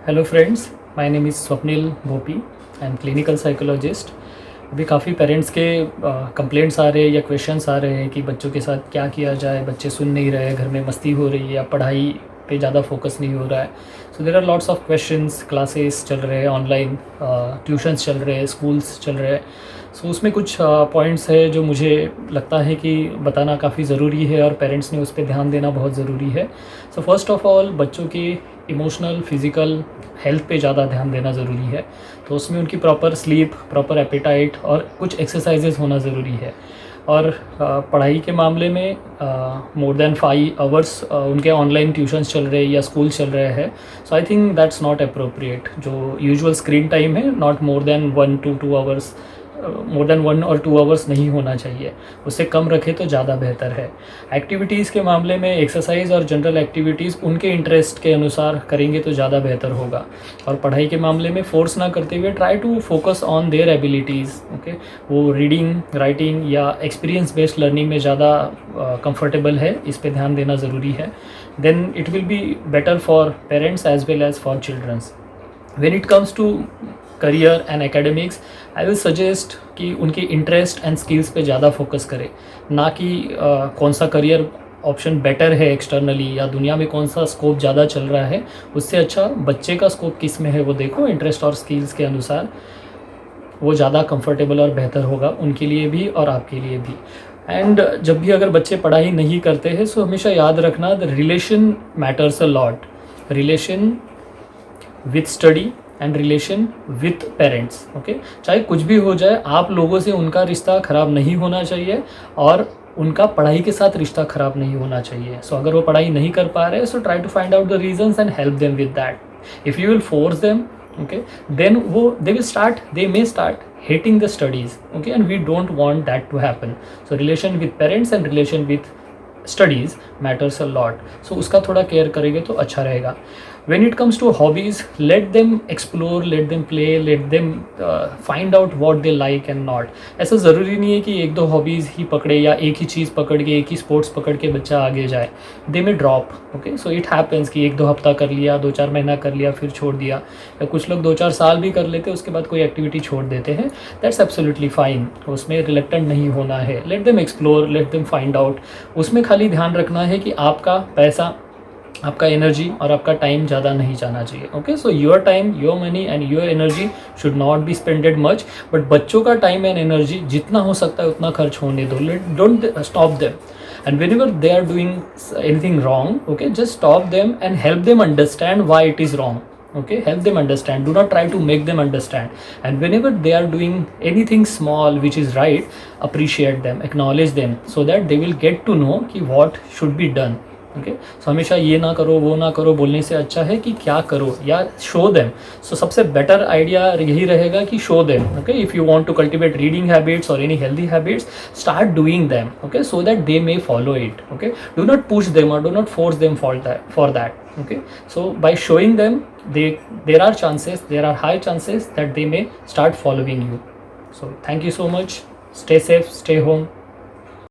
Hello friends, my name is Swapnil Bhopi. I am clinical psychologist. अभी काफ़ी parents के complaints आ रहे हैं या क्वेश्चंस आ रहे हैं कि बच्चों के साथ क्या किया जाए, बच्चे सुन नहीं रहे, घर में मस्ती हो रही है या पढ़ाई पे ज़्यादा फोकस नहीं हो रहा है। So there are lots of questions, classes चल रहे हैं ऑनलाइन, ट्यूशन्स चल रहे हैं, स्कूल्स चल रहे हैं। सो उसमें कुछ पॉइंट्स है जो मुझे लगता है कि बताना काफ़ी ज़रूरी है और पेरेंट्स ने उस पर ध्यान देना बहुत ज़रूरी है। सो फर्स्ट ऑफ ऑल, बच्चों की इमोशनल फिज़िकल हेल्थ पे ज़्यादा ध्यान देना ज़रूरी है। तो उसमें उनकी प्रॉपर स्लीप, प्रॉपर एपेटाइट और कुछ एक्सरसाइजेज होना ज़रूरी है। और पढ़ाई के मामले में मोर देन 5 आवर्स उनके ऑनलाइन ट्यूशन्स चल रहे हैं या स्कूल चल रहे हैं। So I think that's not appropriate. जो यूजुअल स्क्रीन टाइम है, not more than 1 to 2 hours, more than 1 और 2 आवर्स नहीं होना चाहिए। उससे कम रखे तो ज़्यादा बेहतर है। एक्टिविटीज़ के मामले में एक्सरसाइज और जनरल एक्टिविटीज़ उनके इंटरेस्ट के अनुसार करेंगे तो ज़्यादा बेहतर होगा। और पढ़ाई के मामले में फोर्स ना करते हुए try to focus on their abilities. Okay, वो रीडिंग, राइटिंग या एक्सपीरियंस बेस्ड लर्निंग में ज़्यादा कंफर्टेबल है, इस पे ध्यान देना ज़रूरी है। Then it will be better for parents as well as for childrens. When it comes to career and academics, I will suggest कि उनकी इंटरेस्ट एंड स्किल्स पे ज़्यादा फोकस करें, ना कि कौन सा करियर ऑप्शन बेटर है एक्सटर्नली या दुनिया में कौन सा स्कोप ज़्यादा चल रहा है। उससे अच्छा बच्चे का स्कोप किस में है वो देखो, इंटरेस्ट और स्किल्स के अनुसार वो ज़्यादा कंफर्टेबल और बेहतर होगा उनके लिए भी और आपके लिए भी। एंड जब भी अगर बच्चे पढ़ाई नहीं करते हैं, सो हमेशा याद रखना, the relation matters a lot. Relation with study and relation with parents. Okay, चाहे कुछ भी हो जाए, आप लोगों से उनका रिश्ता ख़राब नहीं होना चाहिए और उनका पढ़ाई के साथ रिश्ता ख़राब नहीं होना चाहिए। सो अगर वो पढ़ाई नहीं कर पा रहे, so try to find out the reasons and help them with that. If you will force them, okay, then they may start hating the studies, okay, and we don't want that to happen. So relation with parents and relation with studies matters a lot. So उसका थोड़ा care करेंगे तो अच्छा रहेगा। When it comes to hobbies, let them explore, let them play, let them find out what they like and not. ऐसा ज़रूरी नहीं है कि एक दो हॉबीज़ ही पकड़े या एक ही चीज़ पकड़ के, एक ही स्पोर्ट्स पकड़ के बच्चा आगे जाए। दे में drop, okay, so it happens कि 1-2 हफ्ता कर लिया, 2-4 महीना कर लिया, फिर छोड़ दिया। या कुछ लोग 2-4 साल भी कर लेते, उसके बाद कोई एक्टिविटी छोड़ देते हैं। दैट्स एब्सोल्युटली फाइन, उसमें रिलेक्टेंट नहीं होना है। Let them explore, let them find out. उसमें खाली ध्यान रखना है कि आपका पैसा, आपका एनर्जी और आपका टाइम ज़्यादा नहीं जाना चाहिए। Okay, so your time, your money and your energy should not be spended much, but बच्चों का टाइम एंड एनर्जी जितना हो सकता है उतना खर्च होने दो। Don't stop them, and whenever they are doing anything wrong, okay, just stop them and help them understand why it is wrong. Okay, help them understand, do not try to make them understand. And whenever they are doing anything small which is right, appreciate them, acknowledge them, so that they will get to know कि what should be done. Okay, so हमेशा ये ना करो वो ना करो बोलने से अच्छा है कि क्या करो या शो देम। सो सबसे बेटर आइडिया यही रहेगा कि show them. Okay, if you want to cultivate reading habits और any healthy habits, start doing them, okay, so that they may follow it. Okay, do not push them और do not force them for that. Okay, so by showing them, there are high chances that they may start following you. So thank you so much, stay safe, stay home.